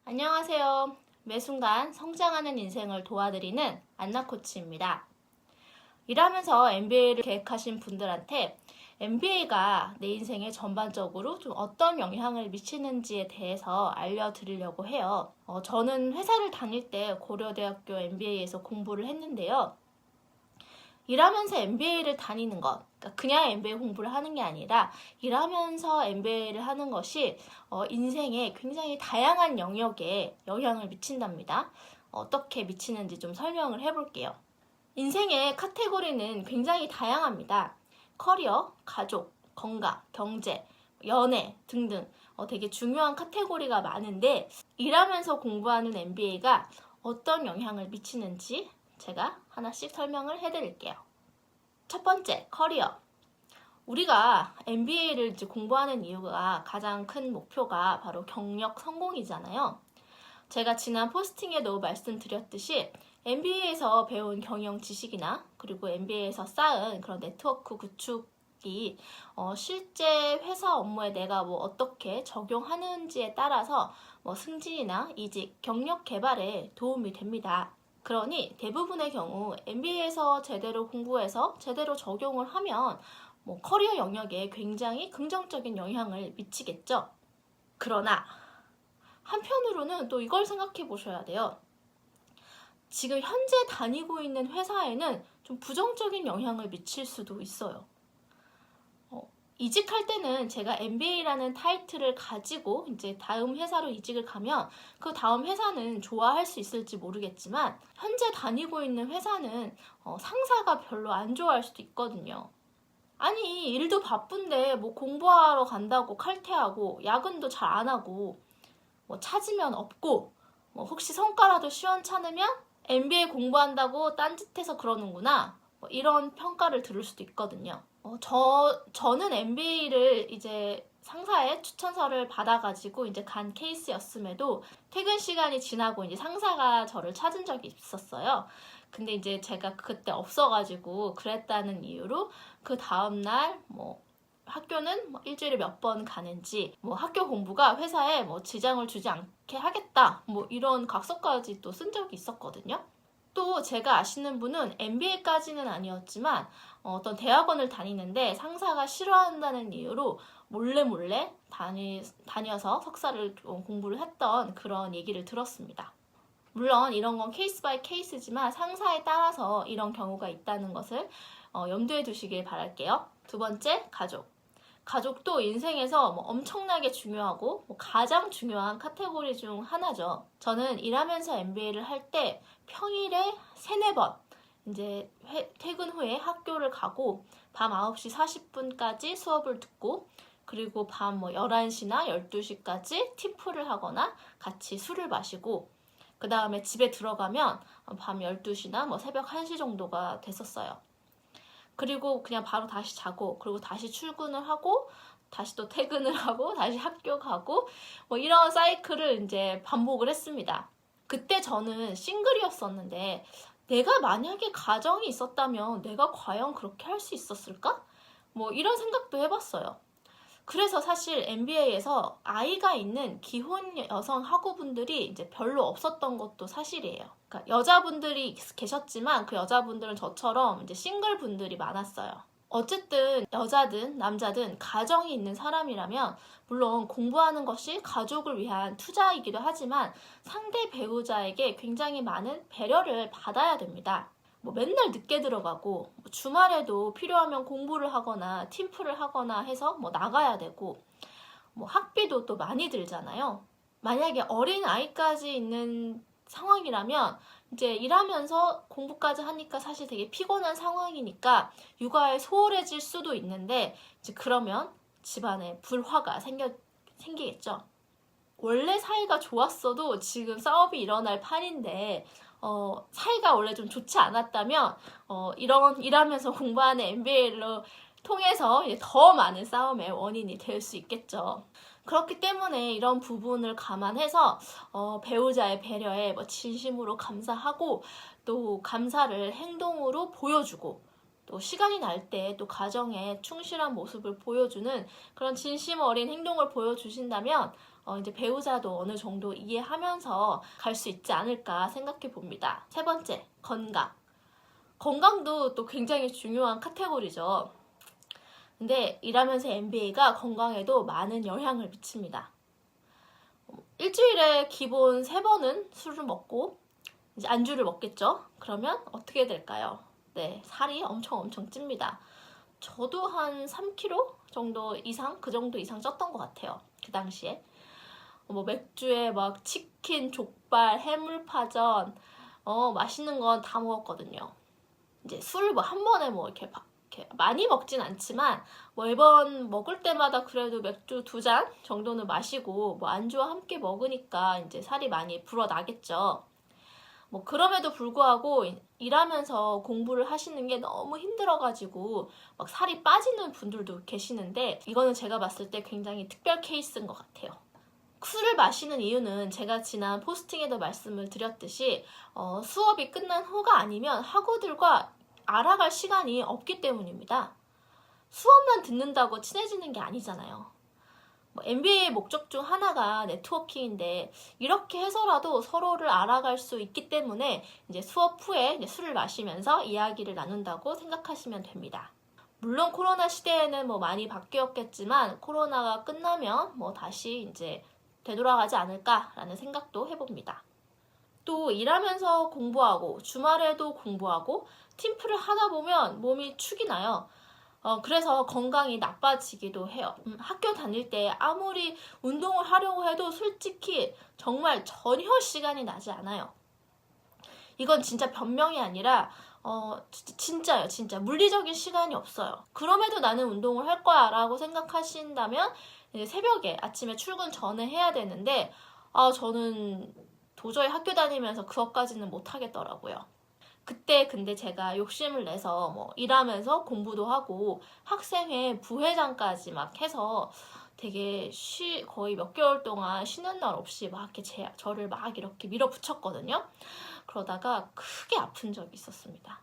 안녕하세요. 매 순간 성장하는 인생을 도와드리는 안나 코치입니다. 일하면서 MBA를 계획하신 분들한테 MBA가 내 인생에 전반적으로 좀 어떤 영향을 미치는지에 대해서 알려드리려고 해요. 저는 회사를 다닐 때 고려대학교 MBA에서 공부를 했는데요. 일하면서 MBA를 다니는 것, 그러니까 그냥 MBA 공부를 하는 게 아니라 일하면서 MBA를 하는 것이 인생에 굉장히 다양한 영역에 영향을 미친답니다. 어떻게 미치는지 좀 설명을 해볼게요. 인생의 카테고리는 굉장히 다양합니다. 커리어, 가족, 건강, 경제, 연애 등등 되게 중요한 카테고리가 많은데 일하면서 공부하는 MBA가 어떤 영향을 미치는지 제가 하나씩 설명을 해드릴게요. 첫 번째, 커리어. 우리가 MBA를 이제 공부하는 이유가 가장 큰 목표가 바로 경력 성공이잖아요. 제가 지난 포스팅에도 말씀드렸듯이 MBA에서 배운 경영 지식이나 그리고 MBA에서 쌓은 그런 네트워크 구축이 실제 회사 업무에 내가 어떻게 적용하는지에 따라서 승진이나 이직, 경력 개발에 도움이 됩니다. 그러니 대부분의 경우 MBA에서 제대로 공부해서 제대로 적용을 하면 커리어 영역에 굉장히 긍정적인 영향을 미치겠죠. 그러나 한편으로는 또 이걸 생각해 보셔야 돼요. 지금 현재 다니고 있는 회사에는 좀 부정적인 영향을 미칠 수도 있어요. 이직할 때는 제가 MBA라는 타이틀을 가지고 이제 다음 회사로 이직을 가면 그 다음 회사는 좋아할 수 있을지 모르겠지만 현재 다니고 있는 회사는 상사가 별로 안 좋아할 수도 있거든요. 아니 일도 바쁜데 공부하러 간다고 칼퇴하고 야근도 잘 안 하고 찾으면 없고 혹시 성과라도 시원찮으면 MBA 공부한다고 딴짓해서 그러는구나 이런 평가를 들을 수도 있거든요. 저는 MBA를 이제 상사의 추천서를 받아가지고 이제 간 케이스였음에도 퇴근 시간이 지나고 이제 상사가 저를 찾은 적이 있었어요. 근데 이제 제가 그때 없어가지고 그랬다는 이유로 그 다음날 학교는 일주일에 몇 번 가는지 학교 공부가 회사에 지장을 주지 않게 하겠다 이런 각서까지 또 쓴 적이 있었거든요. 또 제가 아시는 분은 MBA까지는 아니었지만 어떤 대학원을 다니는데 상사가 싫어한다는 이유로 몰래 다녀서 석사를 공부를 했던 그런 얘기를 들었습니다. 물론 이런 건 케이스 바이 케이스지만 상사에 따라서 이런 경우가 있다는 것을 염두에 두시길 바랄게요. 두 번째, 가족. 가족도 인생에서 엄청나게 중요하고 가장 중요한 카테고리 중 하나죠. 저는 일하면서 MBA를 할 때 평일에 3-4번 이제 퇴근 후에 학교를 가고 밤 9시 40분까지 수업을 듣고 그리고 밤 11시나 12시까지 팀플을 하거나 같이 술을 마시고 그 다음에 집에 들어가면 밤 12시나 새벽 1시 정도가 됐었어요. 그리고 그냥 바로 다시 자고 그리고 다시 출근을 하고 다시 또 퇴근을 하고 다시 학교 가고 이런 사이클을 이제 반복을 했습니다. 그때 저는 싱글이었었는데 내가 만약에 가정이 있었다면 내가 과연 그렇게 할 수 있었을까? 이런 생각도 해봤어요. 그래서 사실 MBA에서 아이가 있는 기혼 여성 학우분들이 이제 별로 없었던 것도 사실이에요. 그러니까 여자분들이 계셨지만 그 여자분들은 저처럼 이제 싱글 분들이 많았어요. 어쨌든 여자든 남자든 가정이 있는 사람이라면 물론 공부하는 것이 가족을 위한 투자이기도 하지만 상대 배우자에게 굉장히 많은 배려를 받아야 됩니다. 맨날 늦게 들어가고 주말에도 필요하면 공부를 하거나 팀플을 하거나 해서 나가야 되고 학비도 또 많이 들잖아요. 만약에 어린 아이까지 있는 상황이라면 이제 일하면서 공부까지 하니까 사실 되게 피곤한 상황이니까 육아에 소홀해질 수도 있는데 이제 그러면 집안에 불화가 생기겠죠. 원래 사이가 좋았어도 지금 싸움이 일어날 판인데 사이가 원래 좀 좋지 않았다면 이런 일하면서 공부하는 MBA를 통해서 더 많은 싸움의 원인이 될 수 있겠죠. 그렇기 때문에 이런 부분을 감안해서 배우자의 배려에 진심으로 감사하고 또 감사를 행동으로 보여주고 또 시간이 날 때 또 가정에 충실한 모습을 보여주는 그런 진심 어린 행동을 보여주신다면 이제 배우자도 어느 정도 이해하면서 갈 수 있지 않을까 생각해 봅니다. 세 번째, 건강. 건강도 또 굉장히 중요한 카테고리죠. 근데 일하면서 MBA가 건강에도 많은 영향을 미칩니다. 일주일에 기본 3번은 술을 먹고 이제 안주를 먹겠죠? 그러면 어떻게 될까요? 네, 살이 엄청 찝니다. 저도 한 3kg 정도 이상, 그 정도 이상 쪘던 것 같아요. 그 당시에. 뭐 맥주에 막 치킨, 족발, 해물파전, 맛있는 건 다 먹었거든요. 이제 술 뭐 한 번에 뭐 이렇게 많이 먹진 않지만 매번 먹을 때마다 그래도 맥주 2잔 정도는 마시고 뭐 안주와 함께 먹으니까 이제 살이 많이 불어나겠죠. 뭐 그럼에도 불구하고 일하면서 공부를 하시는 게 너무 힘들어가지고 막 살이 빠지는 분들도 계시는데 이거는 제가 봤을 때 굉장히 특별 케이스인 것 같아요. 술을 마시는 이유는 제가 지난 포스팅에도 말씀을 드렸듯이 수업이 끝난 후가 아니면 학우들과 알아갈 시간이 없기 때문입니다. 수업만 듣는다고 친해지는 게 아니잖아요. MBA의 목적 중 하나가 네트워킹인데 이렇게 해서라도 서로를 알아갈 수 있기 때문에 이제 수업 후에 이제 술을 마시면서 이야기를 나눈다고 생각하시면 됩니다. 물론 코로나 시대에는 뭐 많이 바뀌었겠지만 코로나가 끝나면 뭐 다시 이제 되돌아가지 않을까라는 생각도 해봅니다. 또 일하면서 공부하고 주말에도 공부하고 팀플을 하다 보면 몸이 축이 나요. 그래서 건강이 나빠지기도 해요. 학교 다닐 때 아무리 운동을 하려고 해도 솔직히 정말 전혀 시간이 나지 않아요. 이건 진짜 변명이 아니라 진짜요. 진짜 물리적인 시간이 없어요. 그럼에도 나는 운동을 할 거야 라고 생각하신다면 새벽에 아침에 출근 전에 해야 되는데 저는 도저히 학교 다니면서 그것까지는 못 하겠더라고요. 그때 근데 제가 욕심을 내서 뭐 일하면서 공부도 하고 학생회 부회장까지 막 해서 되게 거의 몇 개월 동안 쉬는 날 없이 막 이렇게 저를 막 이렇게 밀어붙였거든요. 그러다가 크게 아픈 적이 있었습니다.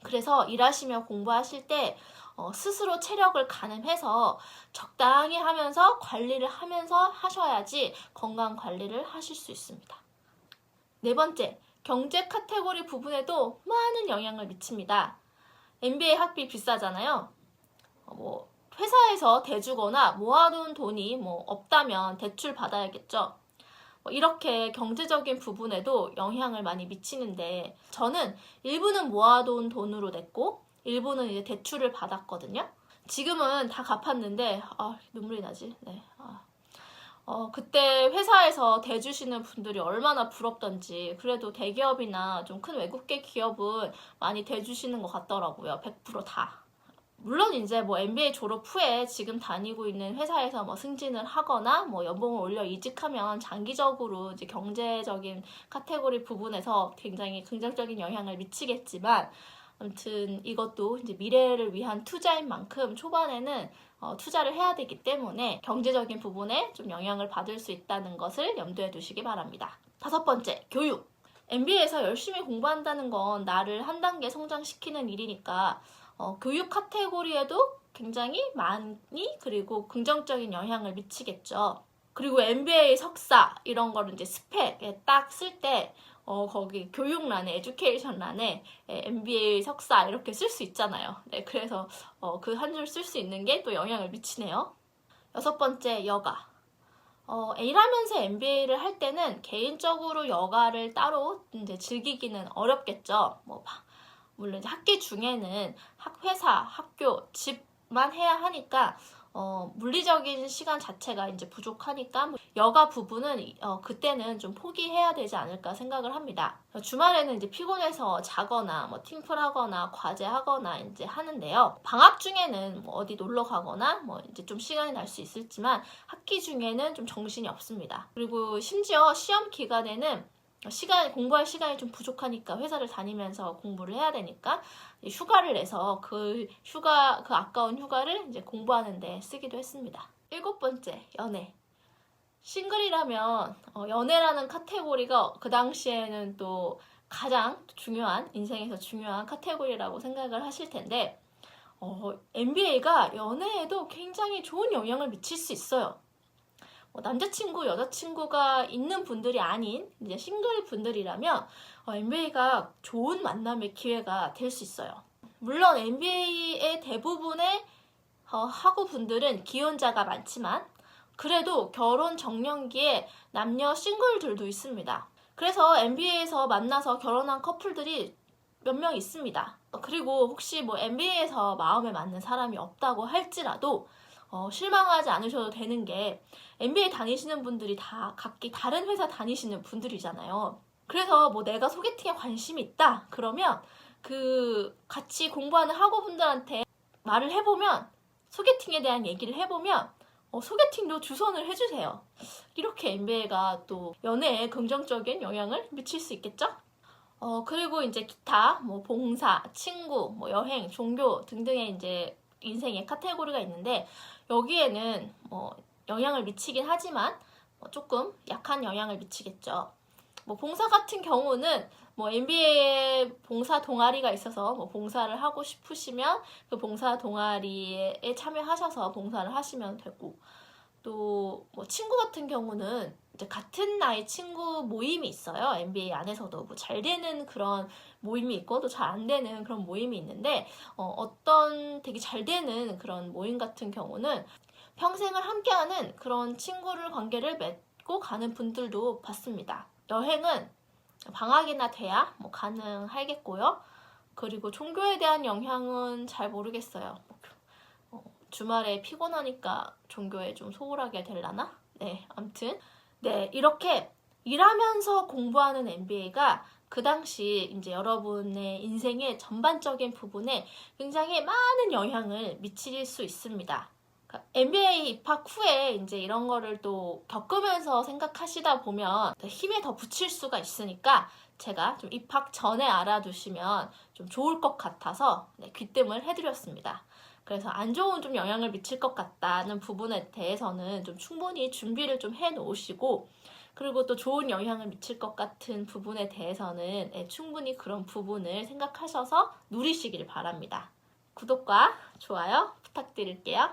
그래서 일하시며 공부하실 때 스스로 체력을 가늠해서 적당히 하면서 관리를 하면서 하셔야지 건강 관리를 하실 수 있습니다. 네 번째, 경제 카테고리 부분에도 많은 영향을 미칩니다. MBA 학비 비싸잖아요. 뭐 회사에서 대주거나 모아둔 돈이 뭐 없다면 대출 받아야겠죠. 이렇게 경제적인 부분에도 영향을 많이 미치는데 저는 일부는 모아둔 돈으로 냈고 일부는 이제 대출을 받았거든요. 지금은 다 갚았는데 눈물이 나지. 네. 그때 회사에서 대주시는 분들이 얼마나 부럽던지. 그래도 대기업이나 좀 큰 외국계 기업은 많이 대주시는 것 같더라고요. 100% 다. 물론 이제 뭐 MBA 졸업 후에 지금 다니고 있는 회사에서 뭐 승진을 하거나 뭐 연봉을 올려 이직하면 장기적으로 이제 경제적인 카테고리 부분에서 굉장히 긍정적인 영향을 미치겠지만 아무튼 이것도 이제 미래를 위한 투자인 만큼 초반에는 투자를 해야 되기 때문에 경제적인 부분에 좀 영향을 받을 수 있다는 것을 염두에 두시기 바랍니다. 5번째, 교육. MBA에서 열심히 공부한다는 건 나를 한 단계 성장시키는 일이니까 교육 카테고리에도 굉장히 많이 그리고 긍정적인 영향을 미치겠죠. 그리고 MBA 석사 이런 거를 이제 스펙에 딱 쓸 때 거기 교육란에 에듀케이션란에 MBA 석사 이렇게 쓸 수 있잖아요. 네, 그래서 그 한 줄 쓸 수 있는 게 또 영향을 미치네요. 6번째, 여가. 일하면서 MBA를 할 때는 개인적으로 여가를 따로 이제 즐기기는 어렵겠죠. 물론 이제 학기 중에는 회사, 학교, 집만 해야 하니까 물리적인 시간 자체가 이제 부족하니까 여가 부분은 그때는 좀 포기해야 되지 않을까 생각을 합니다. 주말에는 이제 피곤해서 자거나 뭐 팀플하거나 과제하거나 이제 하는데요. 방학 중에는 뭐 어디 놀러 가거나 뭐 이제 좀 시간이 날 수 있을지만 학기 중에는 좀 정신이 없습니다. 그리고 심지어 시험 기간에는 공부할 시간이 좀 부족하니까 회사를 다니면서 공부를 해야 되니까 휴가를 내서 그 아까운 휴가를 이제 공부하는데 쓰기도 했습니다. 7번째, 연애. 싱글이라면 연애라는 카테고리가 그 당시에는 또 가장 중요한, 인생에서 중요한 카테고리라고 생각을 하실 텐데 MBA가 연애에도 굉장히 좋은 영향을 미칠 수 있어요. 남자친구, 여자친구가 있는 분들이 아닌 이제 싱글 분들이라면 MBA가 좋은 만남의 기회가 될 수 있어요. 물론 MBA의 대부분의 학우분들은 기혼자가 많지만 그래도 결혼 정년기에 남녀 싱글들도 있습니다. 그래서 MBA에서 만나서 결혼한 커플들이 몇 명 있습니다. 그리고 혹시 MBA에서 마음에 맞는 사람이 없다고 할지라도 실망하지 않으셔도 되는 게 MBA 다니시는 분들이 다 각기 다른 회사 다니시는 분들이잖아요. 그래서 내가 소개팅에 관심이 있다 그러면 그 같이 공부하는 학우분들한테 말을 해보면, 소개팅에 대한 얘기를 해보면 소개팅도 주선을 해주세요. 이렇게 MBA가 또 연애에 긍정적인 영향을 미칠 수 있겠죠? 그리고 이제 기타 봉사, 친구, 여행, 종교 등등의 이제 인생의 카테고리가 있는데 여기에는 영향을 미치긴 하지만 조금 약한 영향을 미치겠죠. 봉사 같은 경우는 MBA에 봉사 동아리가 있어서 봉사를 하고 싶으시면 그 봉사 동아리에 참여하셔서 봉사를 하시면 되고, 또 친구 같은 경우는 이제 같은 나이 친구 모임이 있어요. MBA 안에서도 잘 되는 그런 모임이 있고 또 잘 안 되는 그런 모임이 있는데 어떤 되게 잘 되는 그런 모임 같은 경우는 평생을 함께하는 그런 친구를 관계를 맺고 가는 분들도 봤습니다. 여행은 방학이나 돼야 가능하겠고요. 그리고 종교에 대한 영향은 잘 모르겠어요. 주말에 피곤하니까 종교에 좀 소홀하게 되려나? 네, 아무튼 네, 이렇게 일하면서 공부하는 MBA가 그 당시 이제 여러분의 인생의 전반적인 부분에 굉장히 많은 영향을 미칠 수 있습니다. MBA 입학 후에 이제 이런 거를 또 겪으면서 생각하시다 보면 힘에 더 붙일 수가 있으니까 제가 좀 입학 전에 알아두시면 좀 좋을 것 같아서 귀뜸을 해드렸습니다. 그래서 안 좋은 좀 영향을 미칠 것 같다는 부분에 대해서는 좀 충분히 준비를 좀 해놓으시고, 그리고 또 좋은 영향을 미칠 것 같은 부분에 대해서는 충분히 그런 부분을 생각하셔서 누리시길 바랍니다. 구독과 좋아요 부탁드릴게요.